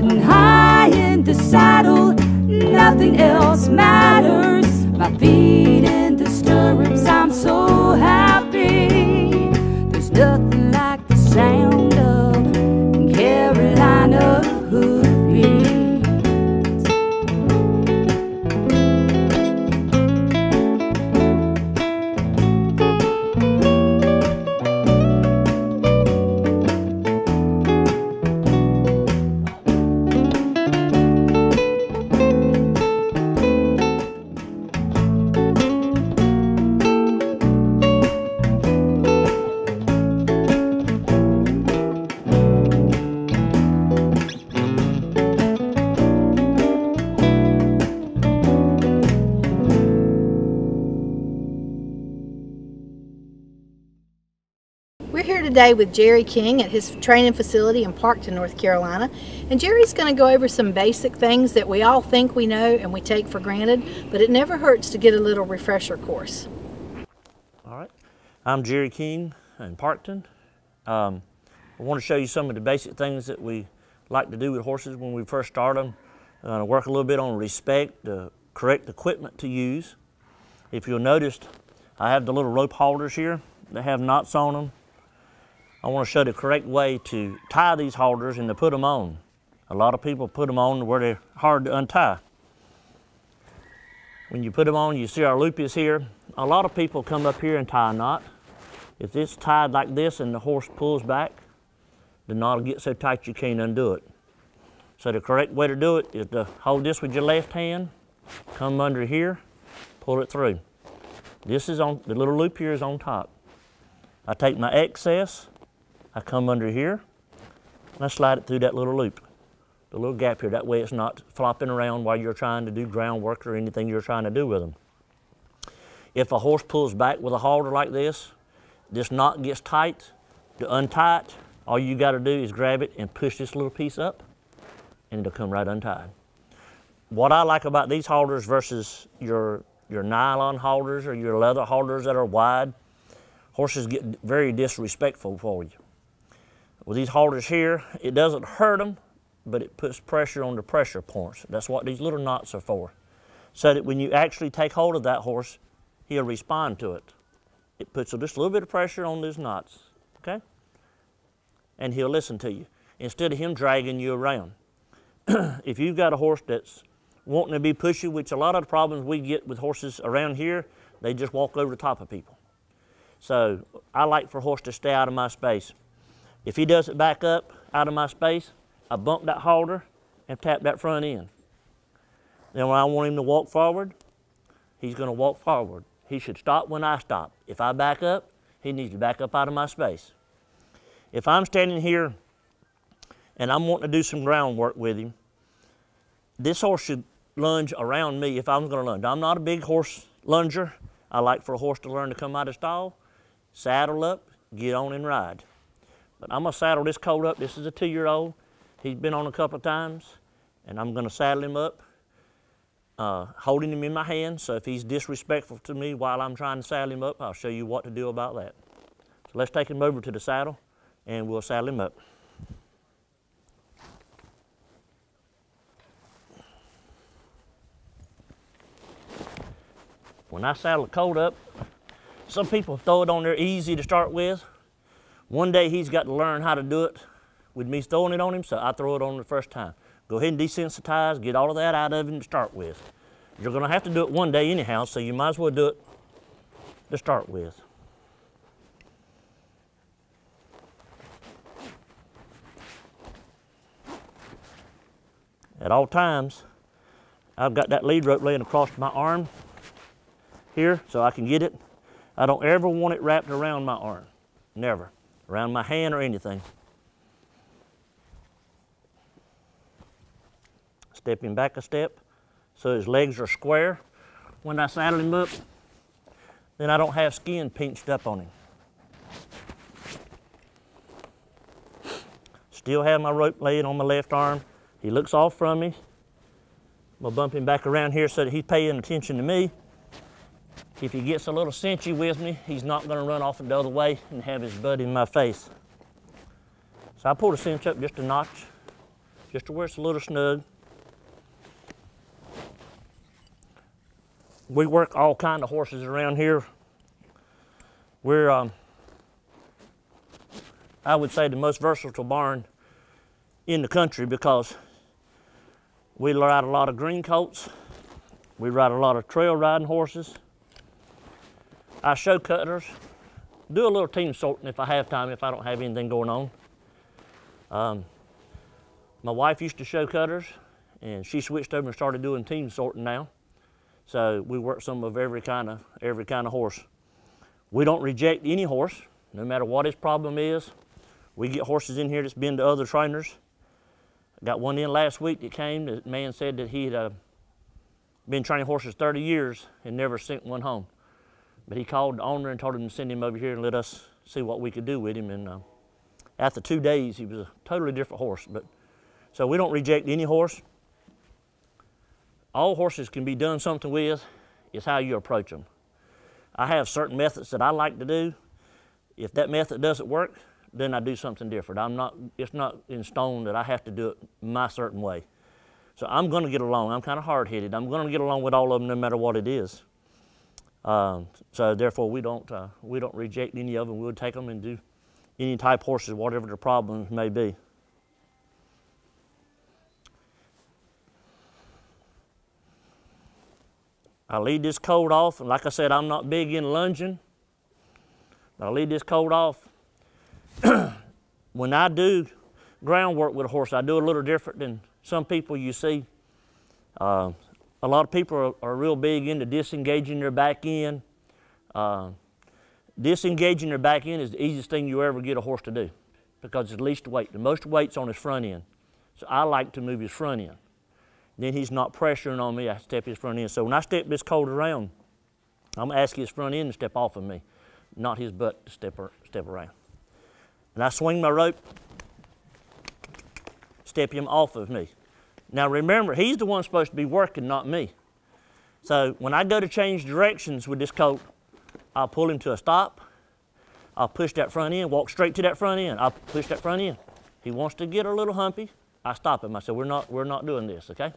Sitting high in the saddle, nothing else matters. My feet in the stirrups, I'm so happy. There's nothing like the sound of Carolina hoofbeats. We're here today with Jerry King at his training facility in Parkton, North Carolina. And Jerry's going to go over some basic things that we all think we know and we take for granted, but it never hurts to get a little refresher course. All right, I'm Jerry King in Parkton. I want to show you some of the basic things that we like to do with horses when we first start them. Work a little bit on respect, the correct equipment to use. If you'll notice, I have the little rope halters here that have knots on them. I want to show the correct way to tie these halters and to put them on. A lot of people put them on where they're hard to untie. When you put them on, you see our loop is here. A lot of people come up here and tie a knot. If it's tied like this and the horse pulls back, the knot will get so tight you can't undo it. So the correct way to do it is to hold this with your left hand, come under here, pull it through. This is on, the little loop here is on top. I take my excess, I come under here, and I slide it through that little loop, the little gap here. That way it's not flopping around while you're trying to do groundwork or anything you're trying to do with them. If a horse pulls back with a halter like this knot gets tight. To untie it, all you got to do is grab it and push this little piece up, and it'll come right untied. What I like about these halters versus your nylon halters or your leather halters that are wide, horses get very disrespectful for you. With these halters here, it doesn't hurt them, but it puts pressure on the pressure points. That's what these little knots are for. So that when you actually take hold of that horse, he'll respond to it. It puts just a little bit of pressure on those knots, okay? And he'll listen to you, instead of him dragging you around. If you've got a horse that's wanting to be pushy, which a lot of the problems we get with horses around here, they just walk over the top of people. So I like for a horse to stay out of my space. If he doesn't back up out of my space, I bump that halter and tap that front end. Then when I want him to walk forward, he's going to walk forward. He should stop when I stop. If I back up, he needs to back up out of my space. If I'm standing here and I'm wanting to do some groundwork with him, this horse should lunge around me if I'm going to lunge. I'm not a big horse lunger. I like for a horse to learn to come out of stall, saddle up, get on and ride. But I'm going to saddle this colt up. This is a 2-year-old. He's been on a couple of times, and I'm going to saddle him up, holding him in my hand. So if he's disrespectful to me while I'm trying to saddle him up, I'll show you what to do about that. So let's take him over to the saddle, and we'll saddle him up. When I saddle a colt up, some people throw it on there easy to start with. One day he's got to learn how to do it with me throwing it on him, so I throw it on the first time. Go ahead and desensitize, get all of that out of him to start with. You're going to have to do it one day anyhow, so you might as well do it to start with. At all times, I've got that lead rope laying across my arm here so I can get it. I don't ever want it wrapped around my arm, never, around my hand or anything. Step him back a step so his legs are square. When I saddle him up, then I don't have skin pinched up on him. Still have my rope laying on my left arm. He looks off from me. I'm gonna bump him back around here so that he's paying attention to me. If he gets a little cinchy with me, he's not gonna run off the other way and have his butt in my face. So I pull the cinch up just a notch just to where it's a little snug. We work all kind of horses around here. We're, I would say, the most versatile barn in the country because we ride a lot of green coats. We ride a lot of trail riding horses. I show cutters, do a little team sorting if I have time, if I don't have anything going on. My wife used to show cutters, and she switched over and started doing team sorting now. So we work some of every kind of horse. We don't reject any horse, no matter what his problem is. We get horses in here that's been to other trainers. I got one in last week that came. The man said that he had been training horses 30 years and never sent one home. But he called the owner and told him to send him over here and let us see what we could do with him. And after 2 days, he was a totally different horse. So we don't reject any horse. All horses can be done something with. It's how you approach them. I have certain methods that I like to do. If that method doesn't work, then I do something different. It's not in stone that I have to do it my certain way. So I'm going to get along. I'm kind of hard-headed. I'm going to get along with all of them no matter what it is. So therefore, we don't reject any of them. We'll take them and do any type horses, whatever the problems may be. I lead this colt off, and like I said, I'm not big in lunging. I lead this colt off. When I do groundwork with a horse, I do a little different than some people you see. A lot of people are real big into disengaging their back end. Disengaging their back end is the easiest thing you ever get a horse to do because it's the least weight. The most weight's on his front end. So I like to move his front end. Then he's not pressuring on me. I step his front end. So when I step this colt around, I'm going to ask his front end to step off of me, not his butt to step around. And I swing my rope, step him off of me. Now remember, he's the one supposed to be working, not me. So when I go to change directions with this colt, I'll pull him to a stop. I'll push that front end, walk straight to that front end. I'll push that front end. He wants to get a little humpy. I stop him. I say, we're not doing this, okay?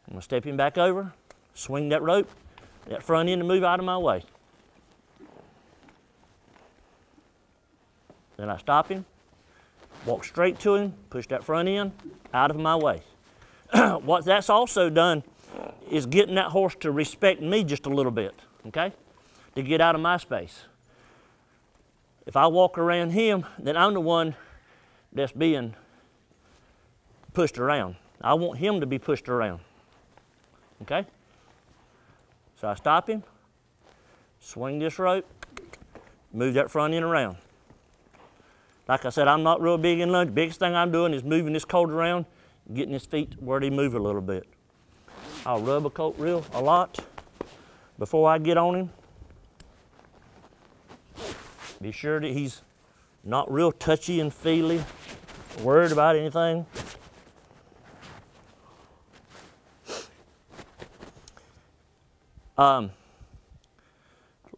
I'm gonna step him back over, swing that rope, that front end to move out of my way. Then I stop him, walk straight to him, push that front end out of my way. What that's also done is getting that horse to respect me just a little bit, okay? To get out of my space. If I walk around him, then I'm the one that's being pushed around. I want him to be pushed around, okay? So I stop him, swing this rope, move that front end around. Like I said, I'm not real big in lunge. Biggest thing I'm doing is moving this colt around, getting his feet where they move a little bit. I'll rub a colt a lot before I get on him. Be sure that he's not real touchy and feely, worried about anything.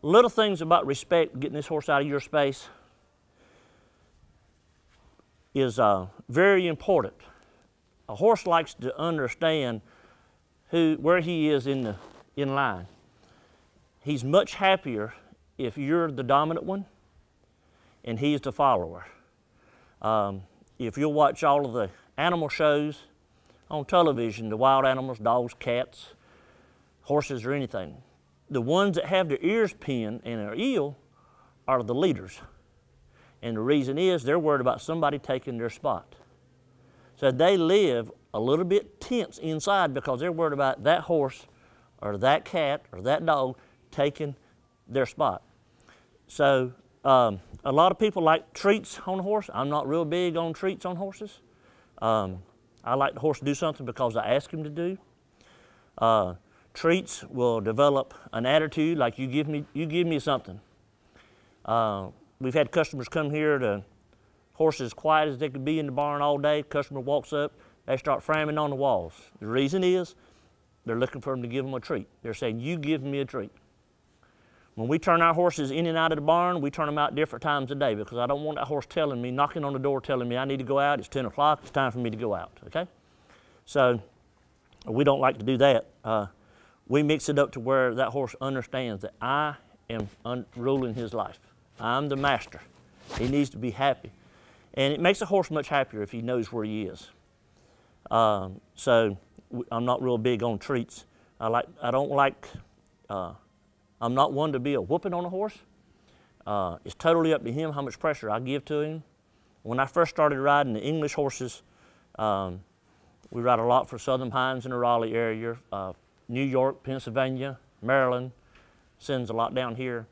Little things about respect, getting this horse out of your space, is very important. A horse likes to understand where he is in line. He's much happier if you're the dominant one and he's the follower. If you'll watch all of the animal shows on television, the wild animals, dogs, cats, horses, or anything, the ones that have their ears pinned and are ill are the leaders. And the reason is they're worried about somebody taking their spot. So they live a little bit tense inside because they're worried about that horse or that cat or that dog taking their spot. So a lot of people like treats on a horse. I'm not real big on treats on horses. I like the horse to do something because I ask him to do. Treats will develop an attitude like you give me something. We've had customers come here to horses as quiet as they could be in the barn all day. Customer walks up, they start framing on the walls. The reason is they're looking for them to give them a treat. They're saying, you give me a treat. When we turn our horses in and out of the barn, we turn them out different times of day because I don't want that horse telling me, knocking on the door telling me I need to go out, it's 10 o'clock, it's time for me to go out, okay? So we don't like to do that. We mix it up to where that horse understands that I am ruling his life. I'm the master. He needs to be happy. And it makes a horse much happier if he knows where he is. So I'm not real big on treats. I'm not one to be a whooping on a horse. It's totally up to him how much pressure I give to him. When I first started riding the English horses, we ride a lot for Southern Pines in the Raleigh area, New York, Pennsylvania, Maryland, sends a lot down here.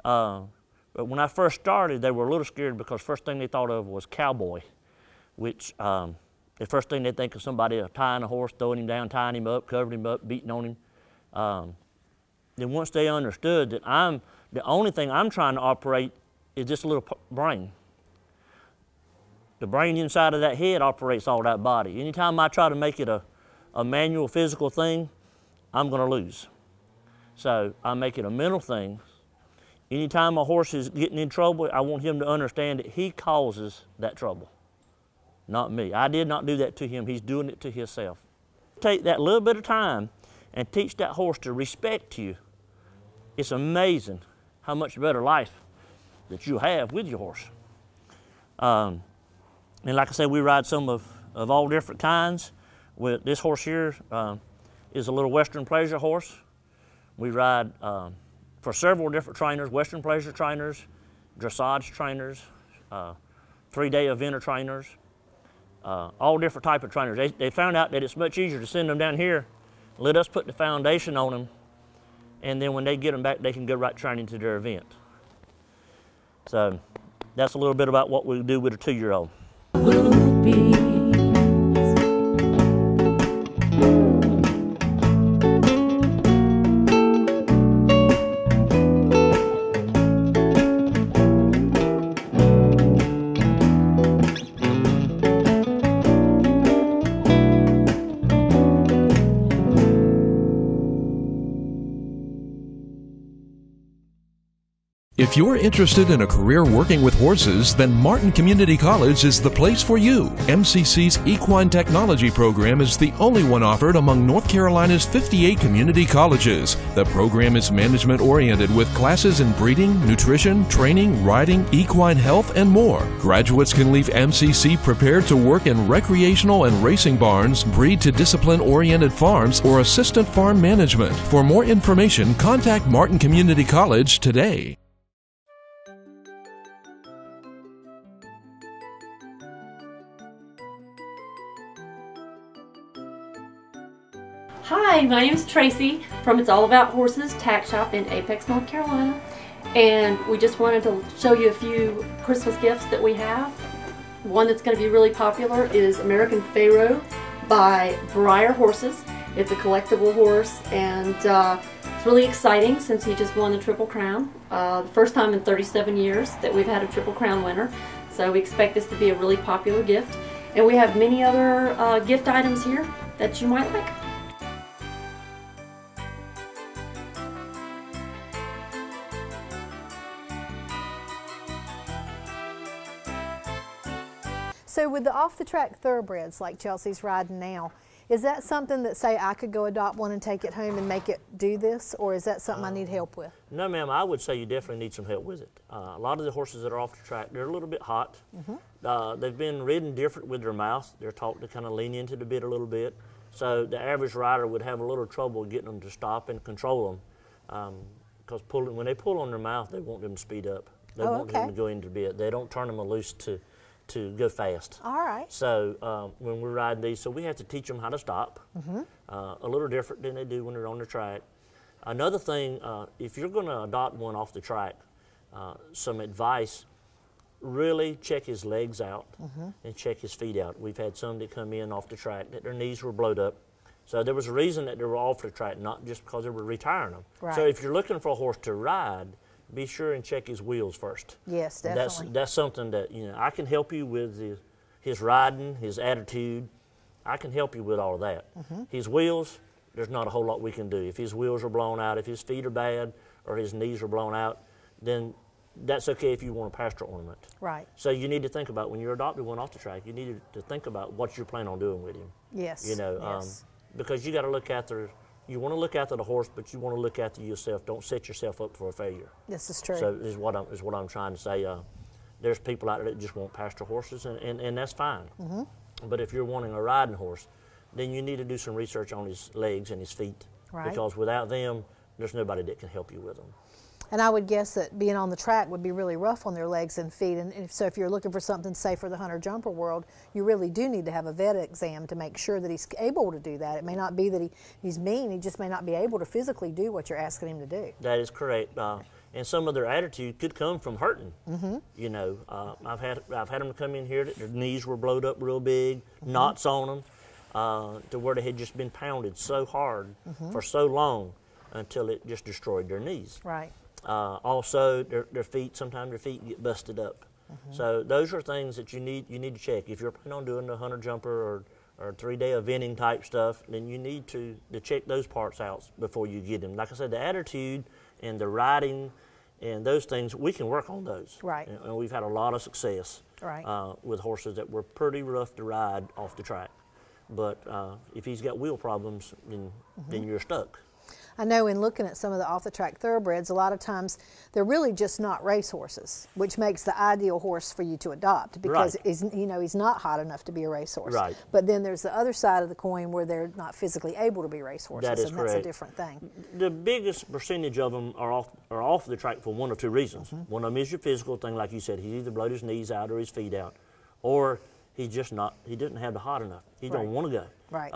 But when I first started, they were a little scared because first thing they thought of was cowboy, which the first thing they think of somebody tying a horse, throwing him down, tying him up, covering him up, beating on him. Then once they understood that the only thing I'm trying to operate is this little brain. The brain inside of that head operates all that body. Anytime I try to make it a manual physical thing, I'm going to lose. So I make it a mental thing. Anytime a horse is getting in trouble, I want him to understand that he causes that trouble, not me. I did not do that to him. He's doing it to himself. Take that little bit of time and teach that horse to respect you. It's amazing how much better life that you have with your horse. And like I said, we ride some of all different kinds. With this horse here is a little Western pleasure horse. We ride for several different trainers, Western pleasure trainers, dressage trainers, 3-day eventer trainers, all different type of trainers. They found out that it's much easier to send them down here, let us put the foundation on them, and then when they get them back, they can go right training to their event. So that's a little bit about what we do with a 2-year-old. If you're interested in a career working with horses, then Martin Community College is the place for you. MCC's Equine Technology program is the only one offered among North Carolina's 58 community colleges. The program is management-oriented with classes in breeding, nutrition, training, riding, equine health, and more. Graduates can leave MCC prepared to work in recreational and racing barns, breed to discipline-oriented farms, or assistant farm management. For more information, contact Martin Community College today. Hi, my name is Tracy from It's All About Horses Tack Shop in Apex, North Carolina, and we just wanted to show you a few Christmas gifts that we have. One that's going to be really popular is American Pharaoh by Breyer Horses. It's a collectible horse, and it's really exciting since he just won the Triple Crown. The first time in 37 years that we've had a Triple Crown winner, so we expect this to be a really popular gift. And we have many other gift items here that you might like. So with the off-the-track thoroughbreds like Chelsea's riding now, is that something that, say, I could go adopt one and take it home and make it do this, or is that something I need help with? No, ma'am, I would say you definitely need some help with it. A lot of the horses that are off the track, they're a little bit hot. They've been ridden different with their mouth. They're taught to kind of lean into the bit a little bit. So the average rider would have a little trouble getting them to stop and control them. Because when they pull on their mouth, they want them to speed up. They want them to go into the bit. They don't turn them loose to go fast. All right. So when we're riding these, so we have to teach them how to stop, a little different than they do when they're on the track. Another thing, if you're going to adopt one off the track, some advice, really check his legs out and check his feet out. We've had some that come in off the track that their knees were blowed up. So there was a reason that they were off the track, not just because they were retiring them. Right. So if you're looking for a horse to ride, be sure and check his wheels first. Yes, definitely. That's something that, you know, I can help you with his riding, his attitude. I can help you with all of that. His wheels, there's not a whole lot we can do. If his wheels are blown out, if his feet are bad, or his knees are blown out, then that's okay if you want a pasture ornament. Right. So you need to think about, when you're adopting one off the track, you need to think about what you're planning on doing with him. Yes. You know, yes. Because you got to look after, you want to look after the horse, but you want to look after yourself. Don't set yourself up for a failure. This is true. So is what I'm trying to say. There's people out there that just want pasture horses, and that's fine. But if you're wanting a riding horse, then you need to do some research on his legs and his feet. Right. Because without them, there's nobody that can help you with them. And I would guess that being on the track would be really rough on their legs and feet. And so if you're looking for something safe for the hunter-jumper world, you really do need to have a vet exam to make sure that he's able to do that. It may not be that he's mean, he just may not be able to physically do what you're asking him to do. That is correct. And some of their attitude could come from hurting. You know, I've had them come in here that their knees were blowed up real big, knots on them, to where they had just been pounded so hard for so long until it just destroyed their knees. Right. Also, their feet, sometimes their feet get busted up. So those are things that you need to check. If you're planning on doing the hunter-jumper or 3-day eventing type stuff, then you need to check those parts out before you get them. Like I said, the attitude and the riding and those things, we can work on those. Right. And we've had a lot of success with horses that were pretty rough to ride off the track. But if he's got wheel problems, then you're stuck. I know in looking at some of the off-the-track thoroughbreds, a lot of times they're really just not race horses, which makes the ideal horse for you to adopt because he's not hot enough to be a racehorse. Right. But then there's the other side of the coin where they're not physically able to be racehorses, That is and correct. that's a different thing. The biggest percentage of them are off the track for one of two reasons. One of them is your physical thing, like you said. He's either blowed his knees out or his feet out, or he didn't have the hot enough. He don't want to go. Right.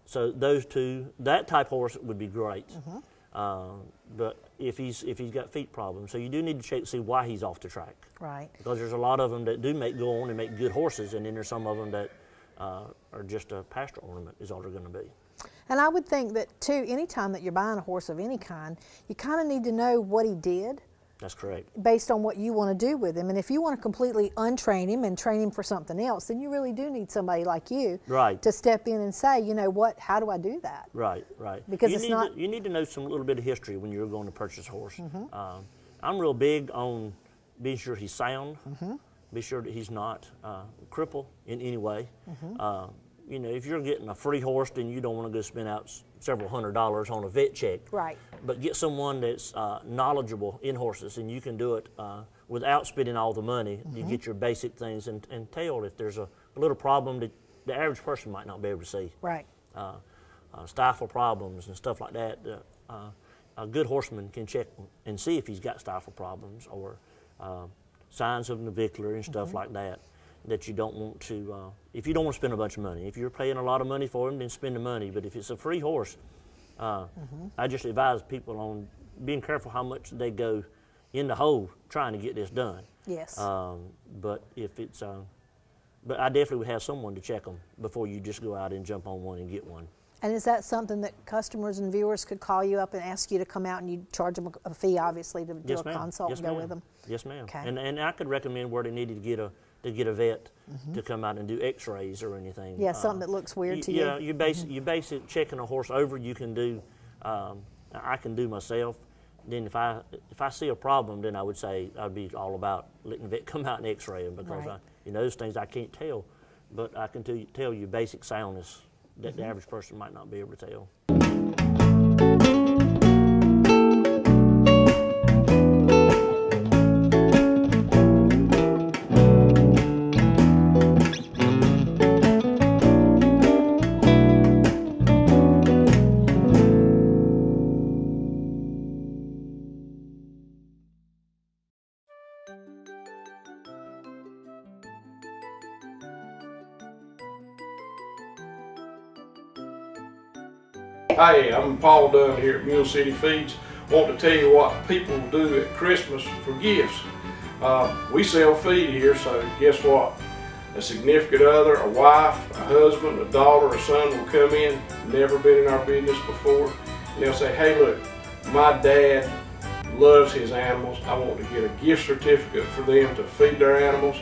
So those two, that type horse would be great. But if he's got feet problems, so you do need to check to see why he's off the track. Right. Because there's a lot of them that do go on and make good horses, and then there's some of them that are just a pasture ornament is all they're going to be. And I would think that too, anytime that you're buying a horse of any kind, you kind of need to know what he did. That's correct. Based on what you want to do with him. And if you want to completely untrain him and train him for something else, then you really do need somebody like you to step in and say, you know what, how do I do that? Right. Because you need to know some little bit of history when you're going to purchase a horse. I'm real big on being sure he's sound, be sure that he's not crippled in any way. You know, if you're getting a free horse, then you don't want to go spend out several $100s on a vet check. Right. But get someone that's knowledgeable in horses, and you can do it without spending all the money. You get your basic things and tell if there's a little problem that the average person might not be able to see. Right. Stifle problems and stuff like that. A good horseman can check and see if he's got stifle problems or signs of navicular and stuff like that. That you don't want to, if you don't want to spend a bunch of money. If you're paying a lot of money for him, then spend the money. But if it's a free horse, I just advise people on being careful how much they go in the hole trying to get this done. Yes. But if it's, but I definitely would have someone to check them before you just go out and jump on one and get one. And is that something that customers and viewers could call you up and ask you to come out and you charge them a fee, obviously, to do a consult and go with them? Yes, ma'am. Okay. And I could recommend where they needed to get a vet to come out and do x-rays or anything. Yeah, something that looks weird to you. Yeah, your basic checking a horse over you can do, I can do myself. Then if I see a problem, then I would say I'd be all about letting the vet come out and x-ray them because those things I can't tell, but I can tell you basic soundness that the average person might not be able to tell. Hey, I'm Paul Dunn here at Mule City Feeds. Want to tell you what people do at Christmas for gifts. We sell feed here, so guess what? A significant other, a wife, a husband, a daughter, a son will come in, never been in our business before, and they'll say, hey look, my dad loves his animals. I want to get a gift certificate for them to feed their animals.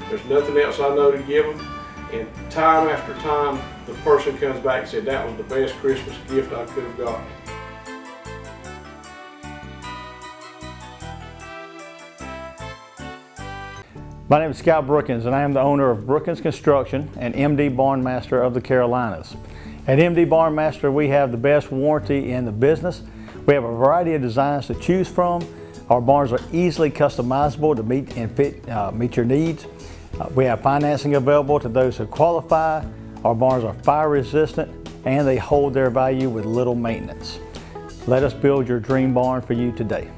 There's nothing else I know to give them. And time after time, the person comes back and said, that was the best Christmas gift I could have got. My name is Scott Brookins, and I am the owner of Brookins Construction and MD Barn Master of the Carolinas. At MD Barn Master, we have the best warranty in the business. We have a variety of designs to choose from. Our barns are easily customizable to meet your needs. We have financing available to those who qualify. Our barns are fire resistant and they hold their value with little maintenance. Let us build your dream barn for you today.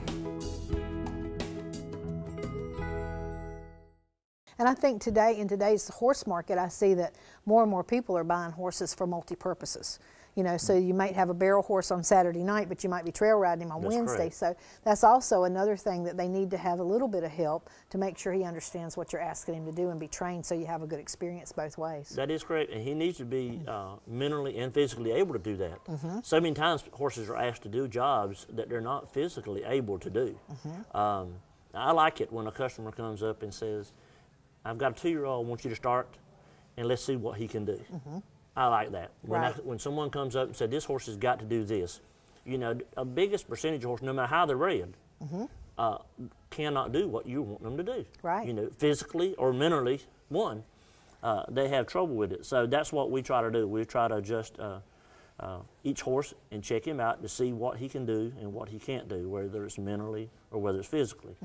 And I think today, in today's horse market, I see that more and more people are buying horses for multi-purposes. You know, so you might have a barrel horse on Saturday night, but you might be trail riding him on Wednesday. Correct. So that's also another thing that they need to have a little bit of help to make sure he understands what you're asking him to do and be trained so you have a good experience both ways. That is correct, and he needs to be mentally and physically able to do that. So many times horses are asked to do jobs that they're not physically able to do. I like it when a customer comes up and says, I've got a 2-year-old, I want you to start, and let's see what he can do. I like that. When someone comes up and said, this horse has got to do this, you know, a biggest percentage of horses, no matter how they're bred, cannot do what you want them to do. Right. You know, physically or mentally, they have trouble with it. So that's what we try to do. We try to adjust each horse and check him out to see what he can do and what he can't do, whether it's mentally or whether it's physically.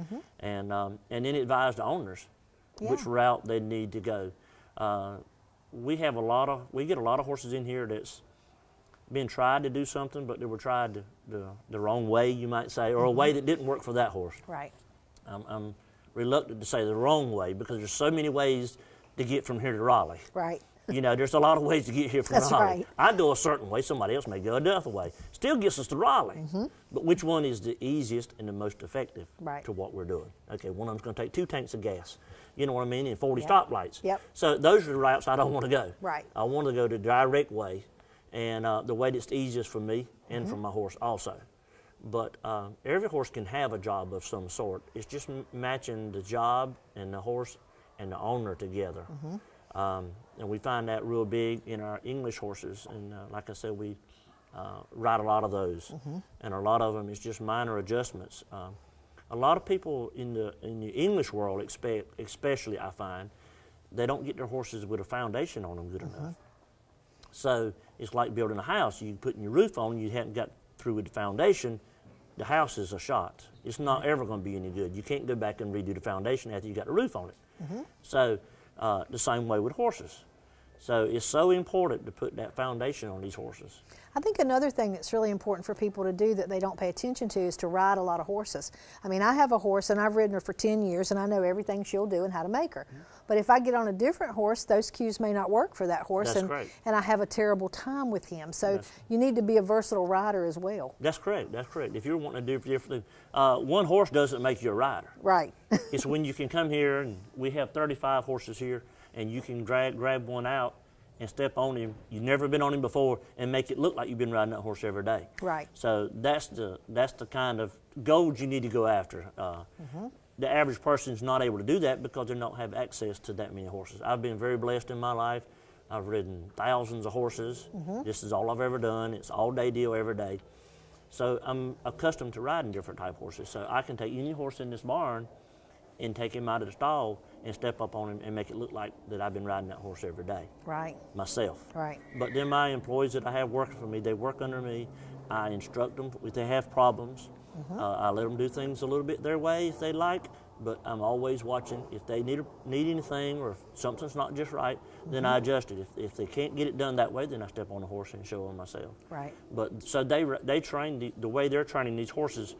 And then advise the owners which route they need to go. We get a lot of horses in here that's been tried to do something, but they were tried the wrong way, you might say, or a way that didn't work for that horse. Right. I'm reluctant to say the wrong way because there's so many ways to get from here to Raleigh. Right. You know, there's a lot of ways to get here from That's Raleigh. right. I go a certain way, somebody else may go another way. Still gets us to Raleigh. But which one is the easiest and the most effective to what we're doing? Okay, one of them's going to take 2 tanks of gas. You know what I mean? And 40 stoplights. So those are the routes I don't want to go. Right. I want to go the direct way and the way that's the easiest for me and for my horse also. But every horse can have a job of some sort. It's just matching the job and the horse and the owner together. And we find that real big in our English horses. And like I said, we ride a lot of those. And a lot of them is just minor adjustments. A lot of people in the English world, especially I find, they don't get their horses with a foundation on them good enough. So it's like building a house. You putting your roof on, you haven't got through with the foundation, the house is a shot. It's not ever going to be any good. You can't go back and redo the foundation after you got the roof on it. So the same way with horses. So it's so important to put that foundation on these horses. I think another thing that's really important for people to do that they don't pay attention to is to ride a lot of horses. I mean, I have a horse and I've ridden her for 10 years and I know everything she'll do and how to make her. But if I get on a different horse, those cues may not work for that horse. That's correct. And I have a terrible time with him. So you need to be a versatile rider as well. That's correct. That's correct. If you're wanting to do different, one horse doesn't make you a rider. Right. It's when you can come here, and we have 35 horses here, and you can grab one out and step on him. You've never been on him before, and make it look like you've been riding that horse every day. Right. So that's the kind of goals you need to go after. The average person's not able to do that because they don't have access to that many horses. I've been very blessed in my life. I've ridden thousands of horses. This is all I've ever done. It's all day deal every day. So I'm accustomed to riding different type horses. So I can take any horse in this barn and take him out of the stall and step up on him and make it look like that I've been riding that horse every day. Right. Myself. Right. But then my employees that I have working for me, they work under me. I instruct them if they have problems. I let them do things a little bit their way if they like, but I'm always watching. If they need anything or if something's not just right, then I adjust it. If they can't get it done that way, then I step on the horse and show them myself. Right. But so they train, the way they're training these horses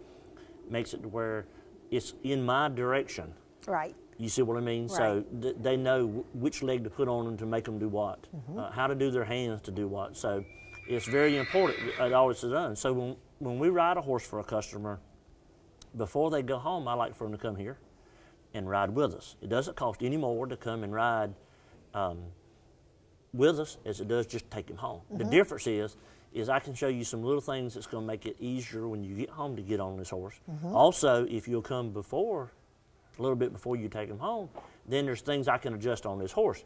makes it to where it's in my direction. Right. You see what I mean? Right. So they know which leg to put on them to make them do what, how to do their hands to do what. So it's very important at all it's done. So when we ride a horse for a customer, before they go home, I like for them to come here and ride with us. It doesn't cost any more to come and ride with us as it does just take him home. The difference is I can show you some little things that's going to make it easier when you get home to get on this horse. Also, if you'll come a little bit before you take him home, then there's things I can adjust on this horse.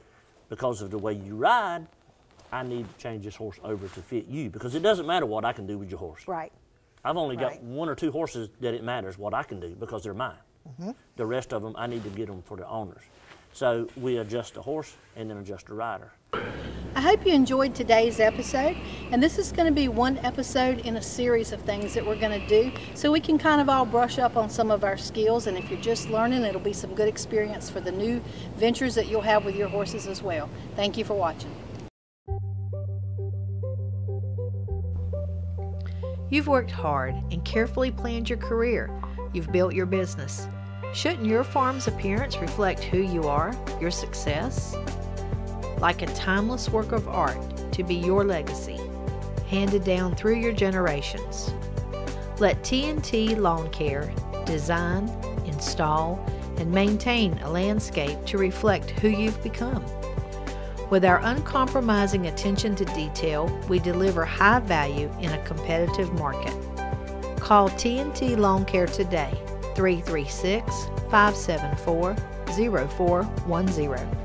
Because of the way you ride, I need to change this horse over to fit you, because it doesn't matter what I can do with your horse. Right. I've only got 1 or 2 horses that it matters what I can do because they're mine. The rest of them, I need to get them for the owners. So we adjust the horse and then adjust the rider. I hope you enjoyed today's episode, and this is going to be one episode in a series of things that we're going to do so we can kind of all brush up on some of our skills, and if you're just learning, it'll be some good experience for the new ventures that you'll have with your horses as well. Thank you for watching. You've worked hard and carefully planned your career. You've built your business. Shouldn't your farm's appearance reflect who you are, your success? Like a timeless work of art to be your legacy, handed down through your generations. Let T&T Lawn Care design, install, and maintain a landscape to reflect who you've become. With our uncompromising attention to detail, we deliver high value in a competitive market. Call T&T Lawn Care today, 336-574-0410.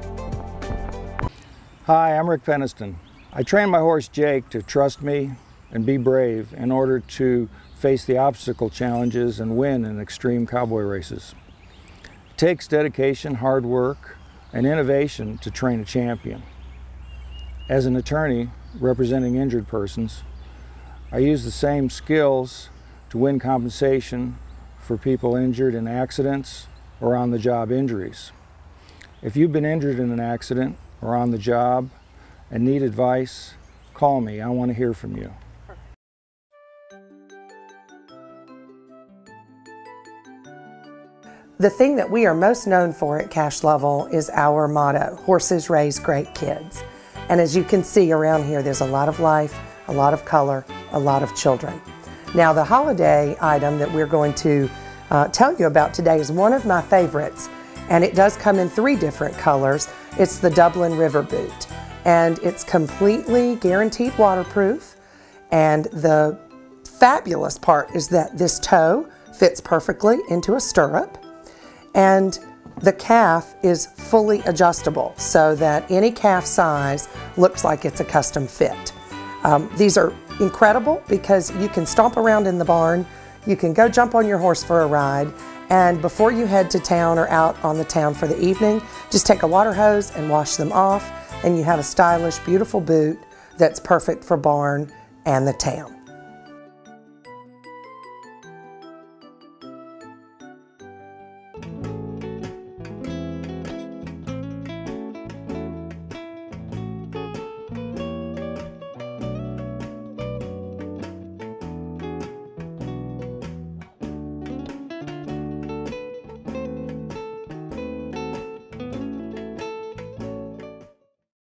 Hi, I'm Rick Peniston. I train my horse Jake to trust me and be brave in order to face the obstacle challenges and win in extreme cowboy races. It takes dedication, hard work, and innovation to train a champion. As an attorney representing injured persons, I use the same skills to win compensation for people injured in accidents or on-the-job injuries. If you've been injured in an accident or on the job and need advice, call me. I want to hear from you. The thing that we are most known for at Cash Level is our motto, horses raise great kids. And as you can see around here, there's a lot of life, a lot of color, a lot of children. Now the holiday item that we're going to tell you about today is one of my favorites, and it does come in 3 different colors. It's the Dublin River Boot, and it's completely guaranteed waterproof, and the fabulous part is that this toe fits perfectly into a stirrup, and the calf is fully adjustable so that any calf size looks like it's a custom fit. These are incredible because you can stomp around in the barn, you can go jump on your horse for a ride, and before you head to town or out on the town for the evening, just take a water hose and wash them off, and you have a stylish, beautiful boot that's perfect for barn and the town.